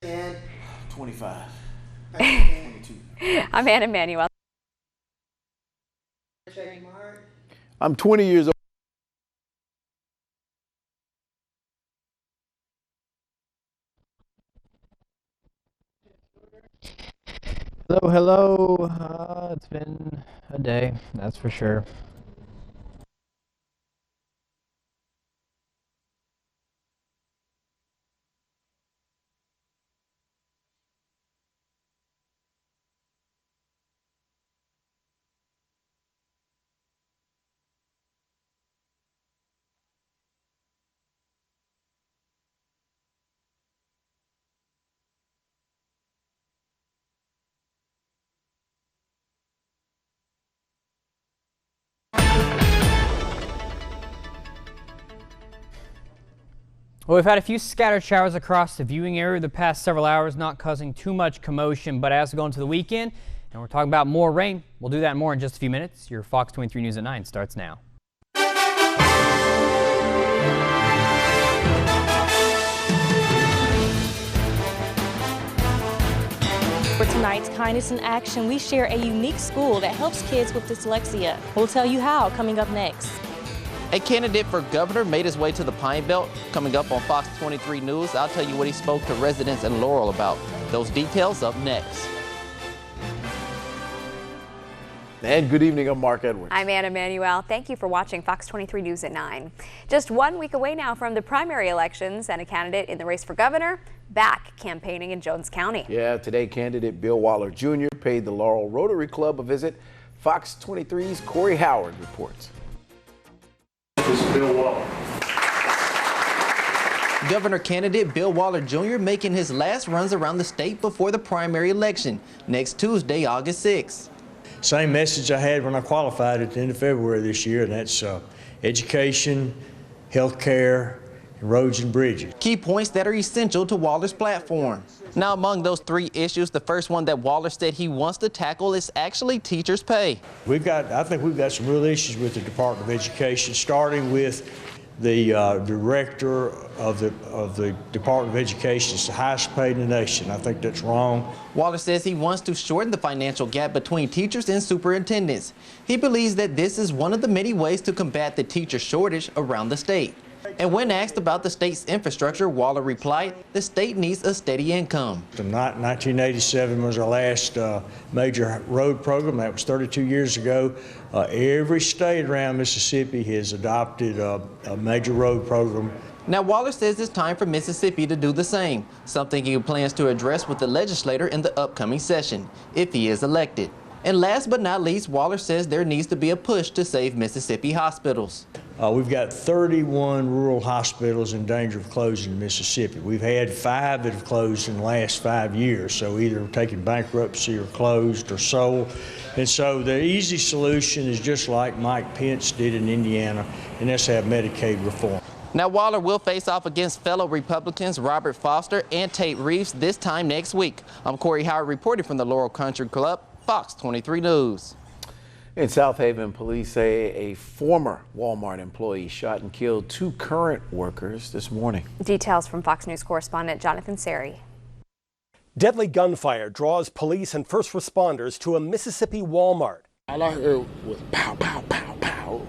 And 25. 22. I'm Anna Manuel. I'm 20 years old. Hello, hello. It's been a day, that's for sure. Well, we've had a few scattered showers across the viewing area the past several hours, not causing too much commotion. But as we go into the weekend, and we're talking about more rain, we'll do that more in just a few minutes. Your Fox 23 News at 9 starts now. For tonight's Kindness in Action, we share a unique school that helps kids with dyslexia. We'll tell you how coming up next. A candidate for governor made his way to the Pine Belt. Coming up on Fox 23 News, I'll tell you what he spoke to residents in Laurel about. Those details up next. And good evening, I'm Mark Edwards. I'm Anna Manuel. Thank you for watching Fox 23 News at 9. Just 1 week away now from the primary elections, and a candidate in the race for governor back campaigning in Jones County. Yeah, today candidate Bill Waller Jr. paid the Laurel Rotary Club a visit. Fox 23's Corey Howard reports. This is Bill Waller. Governor candidate Bill Waller Jr. making his last runs around the state before the primary election next Tuesday, August 6th. Same message I had when I qualified at the end of February this year, and that's education, health care, roads and bridges. Key points that are essential to Waller's platform. Now, among those three issues, the first one that Waller said he wants to tackle is actually teachers' pay. I think we've got some real issues with the Department of Education, starting with the director of the Department of Education. It's the highest paid in the nation. I think that's wrong. Waller says he wants to shorten the financial gap between teachers and superintendents. He believes that this is one of the many ways to combat the teacher shortage around the state. And when asked about the state's infrastructure, Waller replied, the state needs a steady income. 1987 was our last major road program. That was 32 years ago. Every state around Mississippi has adopted a major road program. Now, Waller says it's time for Mississippi to do the same, something he plans to address with the legislator in the upcoming session, if he is elected. And last but not least, Waller says there needs to be a push to save Mississippi hospitals. We've got 31 rural hospitals in danger of closing in Mississippi. We've had 5 that have closed in the last 5 years, so either taken bankruptcy or closed or sold. And so the easy solution is just like Mike Pence did in Indiana, and that's have Medicaid reform. Now, Waller will face off against fellow Republicans Robert Foster and Tate Reeves this time next week. I'm Corey Howard reporting from the Laurel Country Club, Fox 23 News. In South Haven, police say a former Walmart employee shot and killed 2 current workers this morning. Details from Fox News correspondent Jonathan Seri. Deadly gunfire draws police and first responders to a Mississippi Walmart. All I heard was pow, pow, pow, pow.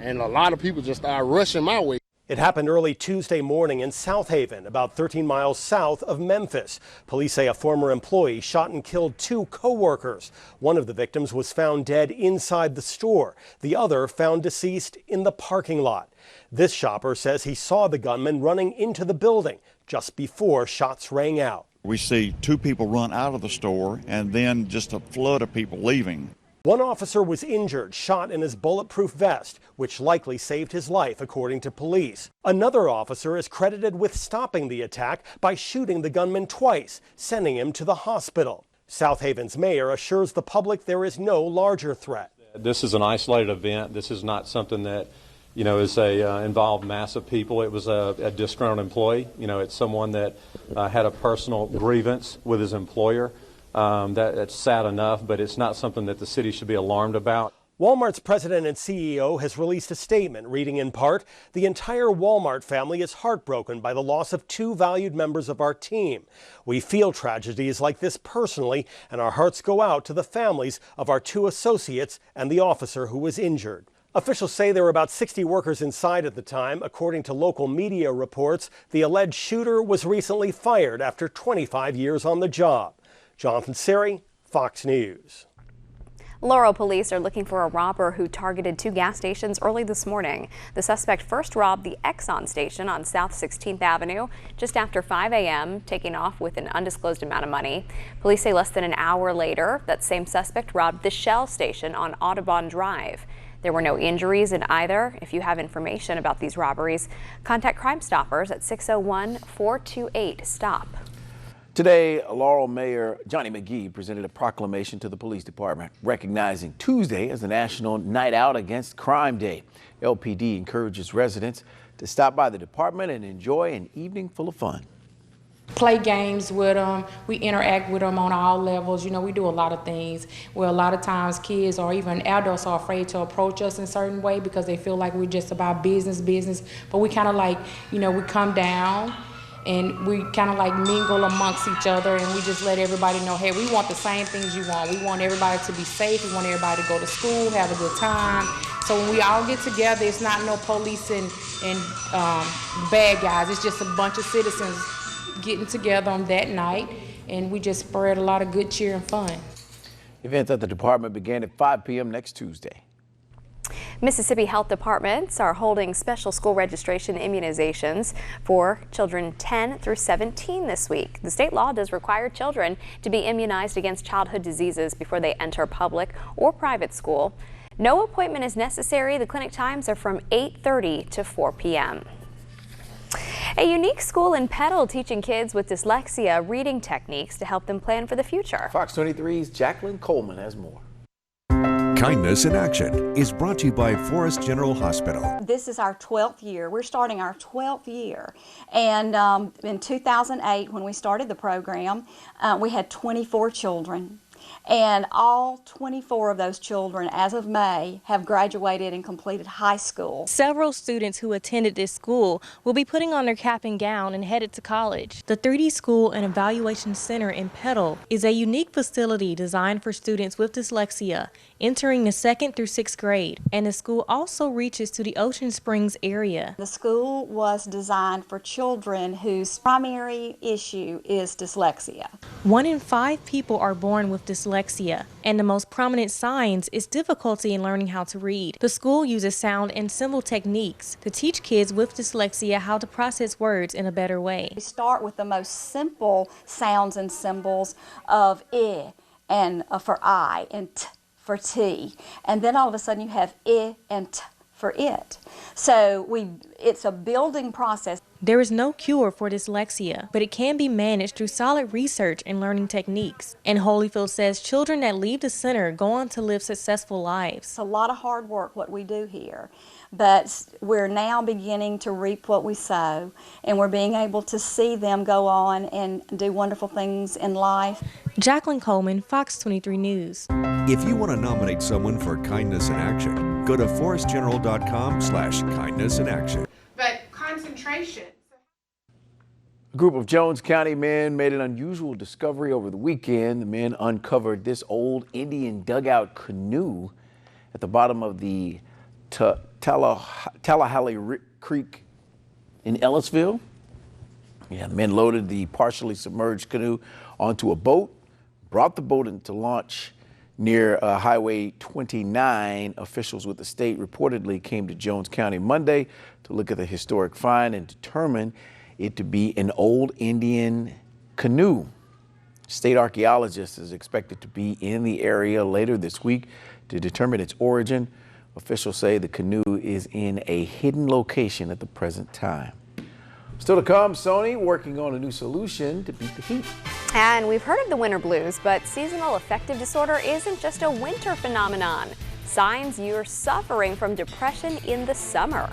And a lot of people just started rushing my way. It happened early Tuesday morning in South Haven, about 13 miles south of Memphis. Police say a former employee shot and killed 2 co-workers. One of the victims was found dead inside the store. The other found deceased in the parking lot. This shopper says he saw the gunman running into the building just before shots rang out. We see 2 people run out of the store and then just a flood of people leaving. One officer was injured, shot in his bulletproof vest, which likely saved his life, according to police. Another officer is credited with stopping the attack by shooting the gunman twice, sending him to the hospital. South Haven's mayor assures the public there is no larger threat. This is an isolated event. This is not something that, is involved massive people. It was a disgruntled employee. It's someone that had a personal grievance with his employer. That's sad enough, but it's not something that the city should be alarmed about. Walmart's president and CEO has released a statement reading in part, "The entire Walmart family is heartbroken by the loss of two valued members of our team. We feel tragedies like this personally, and our hearts go out to the families of our two associates and the officer who was injured." Officials say there were about 60 workers inside at the time. According to local media reports, the alleged shooter was recently fired after 25 years on the job. Jonathan Siri, Fox News. Laurel police are looking for a robber who targeted two gas stations early this morning. The suspect first robbed the Exxon station on South 16th Avenue just after 5 a.m., taking off with an undisclosed amount of money. Police say less than an hour later, that same suspect robbed the Shell station on Audubon Drive. There were no injuries in either. If you have information about these robberies, contact Crime Stoppers at 601-428-STOP. Today, Laurel Mayor Johnny McGee presented a proclamation to the police department recognizing Tuesday as the National Night Out Against Crime Day. LPD encourages residents to stop by the department and enjoy an evening full of fun. Play games with them. We interact with them on all levels. You know, we do a lot of things where a lot of times kids or even adults are afraid to approach us in a certain way because they feel like we're just about business. But we kind of like, you know, we come down and we kind of like mingle amongst each other, and we just let everybody know, hey, we want the same things you want. We want everybody to be safe. We want everybody to go to school, have a good time. So when we all get together, it's not no police and bad guys. It's just a bunch of citizens getting together on that night, and we just spread a lot of good cheer and fun. Events at the department began at 5 p.m. next Tuesday. Mississippi health departments are holding special school registration immunizations for children 10 through 17 this week. The state law does require children to be immunized against childhood diseases before they enter public or private school. No appointment is necessary. The clinic times are from 8:30 to 4 p.m. A unique school in Petal teaching kids with dyslexia reading techniques to help them plan for the future. Fox 23's Jacqueline Coleman has more. Kindness in Action is brought to you by Forest General Hospital. This is our 12th year. We're starting our 12th year. And in 2008, when we started the program, we had 24 children. And all 24 of those children, as of May, have graduated and completed high school. Several students who attended this school will be putting on their cap and gown and headed to college. The 3D School and Evaluation Center in Petal is a unique facility designed for students with dyslexia entering the 2nd through 6th grade, and the school also reaches to the Ocean Springs area. The school was designed for children whose primary issue is dyslexia. 1 in 5 people are born with dyslexia, and the most prominent signs is difficulty in learning how to read. The school uses sound and symbol techniques to teach kids with dyslexia how to process words in a better way. We start with the most simple sounds and symbols of I and for I and T for tea, and then all of a sudden you have I and T for it. So it's a building process. There is no cure for dyslexia, but it can be managed through solid research and learning techniques. And Holyfield says children that leave the center go on to live successful lives. It's a lot of hard work what we do here, but we're now beginning to reap what we sow, and we're being able to see them go on and do wonderful things in life. Jacqueline Coleman, Fox 23 News. If you want to nominate someone for Kindness in Action, go to forestgeneral.com/kindness in action. But concentration. A group of Jones County men made an unusual discovery over the weekend. The men uncovered this old Indian dugout canoe at the bottom of the Tallahassee Creek in Ellisville. The men loaded the partially submerged canoe onto a boat, brought the boat into launch near Highway 29. Officials with the state reportedly came to Jones County Monday to look at the historic find and determine it to be an old Indian canoe. State archaeologist is expected to be in the area later this week to determine its origin. Officials say the canoe is in a hidden location at the present time. Still to come, Sony working on a new solution to beat the heat. And we've heard of the winter blues, but seasonal affective disorder isn't just a winter phenomenon. Signs you're suffering from depression in the summer.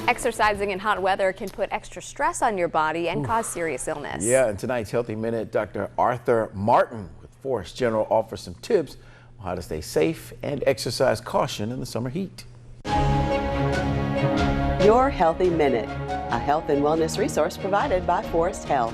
Exercising in hot weather can put extra stress on your body and cause serious illness. Yeah, in tonight's Healthy Minute, Dr. Arthur Martin with Forest General offers some tips on how to stay safe and exercise caution in the summer heat. Your Healthy Minute, a health and wellness resource provided by Forest Health.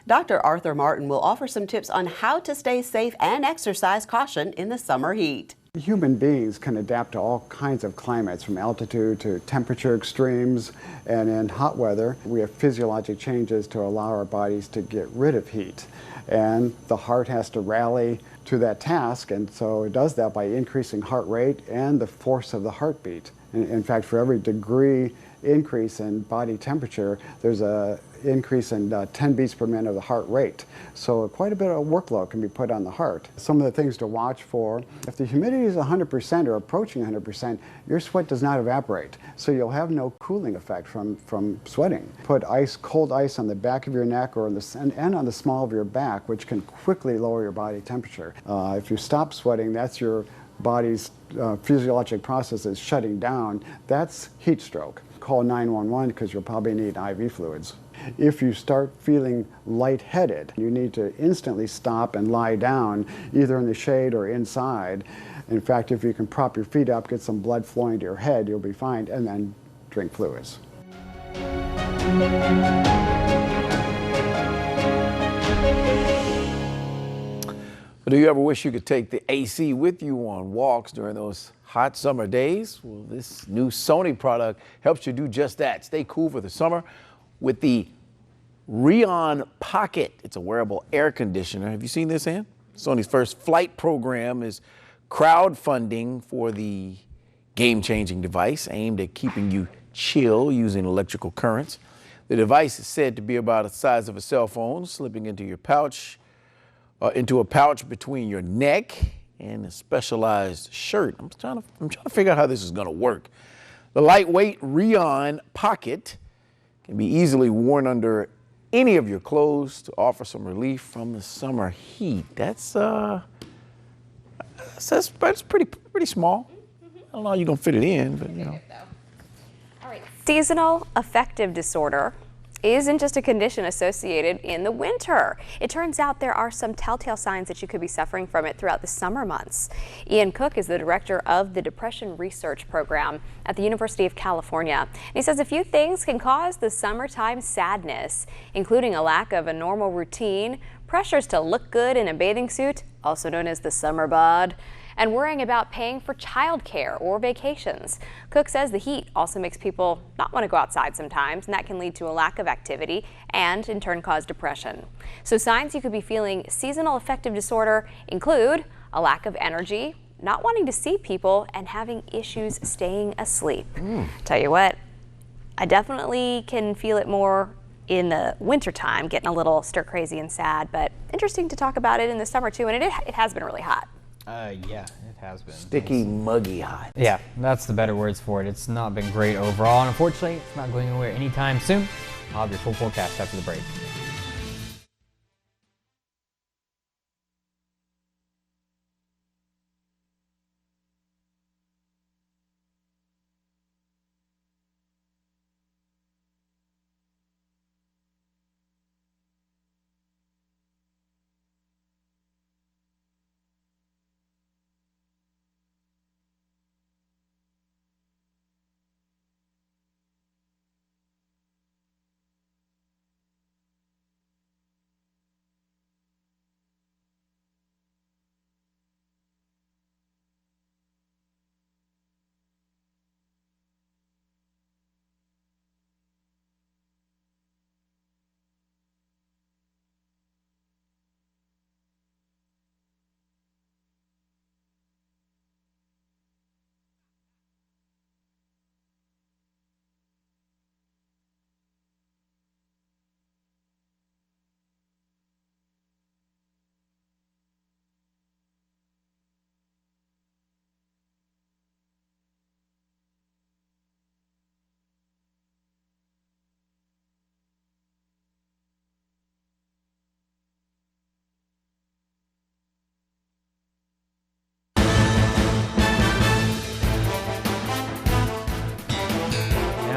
Dr. Arthur Martin will offer some tips on how to stay safe and exercise caution in the summer heat. Human beings can adapt to all kinds of climates, from altitude to temperature extremes, and in hot weather we have physiologic changes to allow our bodies to get rid of heat. And the heart has to rally to that task, and so it does that by increasing heart rate and the force of the heartbeat. In fact, for every degree increase in body temperature, there's a increase in 10 beats per minute of the heart rate. So quite a bit of workload can be put on the heart. Some of the things to watch for: if the humidity is 100% or approaching 100%, your sweat does not evaporate. So you'll have no cooling effect from sweating. Put cold ice on the back of your neck or and on the small of your back, which can quickly lower your body temperature. If you stop sweating, that's your body's physiologic processes shutting down. That's heat stroke. Call 911 because you'll probably need IV fluids. If you start feeling lightheaded, you need to instantly stop and lie down, either in the shade or inside. In fact, if you can prop your feet up, get some blood flowing to your head, you'll be fine, and then drink fluids. Do you ever wish you could take the AC with you on walks during those hot summer days? Well, this new Sony product helps you do just that. Stay cool for the summer with the Reon Pocket. It's a wearable air conditioner. Have you seen this, Ann? Sony's first flight program is crowdfunding for the game-changing device aimed at keeping you chill using electrical currents. The device is said to be about the size of a cell phone, slipping into your pouch, into a pouch between your neck and a specialized shirt. I'm trying to figure out how this is going to work. The lightweight Reon Pocket can be easily worn under any of your clothes to offer some relief from the summer heat. That's pretty small. I don't know how you're gonna fit it in, but you know. All right. Seasonal affective disorder isn't just a condition associated in the winter. It turns out there are some telltale signs that you could be suffering from it throughout the summer months. Ian Cook is the director of the Depression Research Program at the University of California. And he says a few things can cause the summertime sadness, including a lack of a normal routine, pressures to look good in a bathing suit, also known as the summer bod, and worrying about paying for childcare or vacations. Cook says the heat also makes people not want to go outside sometimes, and that can lead to a lack of activity and in turn cause depression. So signs you could be feeling seasonal affective disorder include a lack of energy, not wanting to see people, and having issues staying asleep. Tell you what, I definitely can feel it more in the wintertime, getting a little stir crazy and sad, but interesting to talk about it in the summer too, and it has been really hot. Yeah, it has been. Sticky, muggy hot. Yeah, that's the better words for it. It's not been great overall, and unfortunately, it's not going anywhere anytime soon. I'll have your full forecast after the break.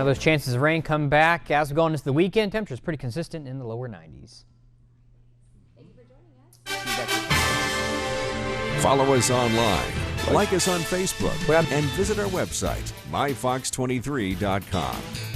Now those chances of rain come back as we go into the weekend. Temperatures pretty consistent in the lower 90s. Follow us online, like us on Facebook, and visit our website, myfox23.com.